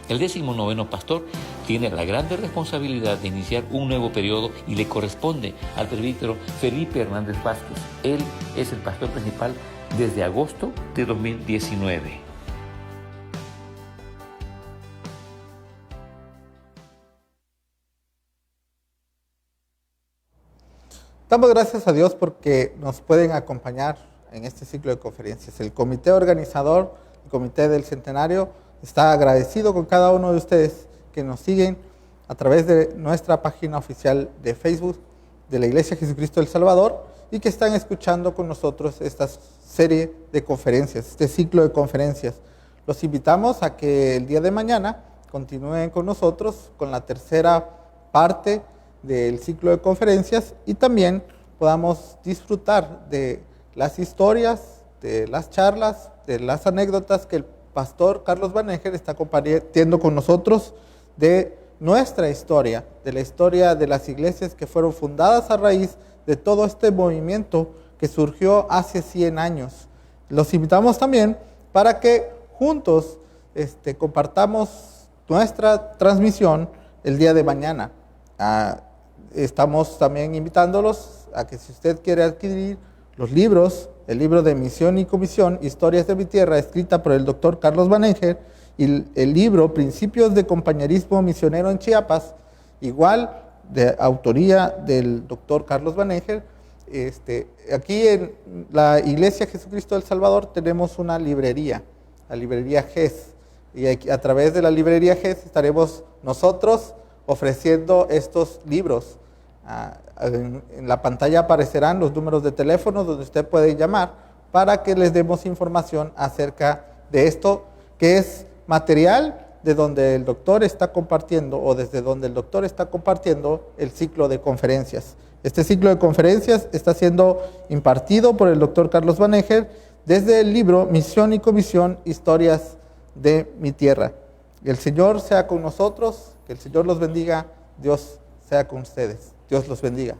El 19º pastor tiene la grande responsabilidad de iniciar un nuevo periodo y le corresponde al presbítero Felipe Hernández Vázquez. Él es el pastor principal desde agosto de 2019. Damos gracias a Dios porque nos pueden acompañar en este ciclo de conferencias. El comité organizador, el comité del Centenario, está agradecido con cada uno de ustedes que nos siguen a través de nuestra página oficial de Facebook de la Iglesia Jesucristo del Salvador y que están escuchando con nosotros esta serie de conferencias, este ciclo de conferencias. Los invitamos a que el día de mañana continúen con nosotros con la tercera parte del ciclo de conferencias y también podamos disfrutar de las historias, de las charlas, de las anécdotas que el pastor Carlos Banneger está compartiendo con nosotros de nuestra historia, de la historia de las iglesias que fueron fundadas a raíz de todo este movimiento que surgió hace 100 años. Los invitamos también para que juntos compartamos nuestra transmisión el día de mañana. Estamos también invitándolos a que si usted quiere adquirir los libros, el libro de Misión y Comisión, Historias de mi Tierra, escrita por el doctor Carlos Banneger, y el libro Principios de Compañerismo Misionero en Chiapas, igual de autoría del doctor Carlos Banneger. Aquí en la Iglesia Jesucristo del Salvador tenemos una librería, la librería GES, y aquí, a través de la librería GES estaremos nosotros ofreciendo estos libros. En la pantalla aparecerán los números de teléfono donde usted puede llamar para que les demos información acerca de esto, que es material de donde el doctor está compartiendo o desde donde el doctor está compartiendo el ciclo de conferencias. Este ciclo de conferencias está siendo impartido por el doctor Carlos Banneger desde el libro Misión y Comisión, Historias de mi Tierra. Que el Señor sea con nosotros, que el Señor los bendiga, Dios sea con ustedes. Dios los bendiga.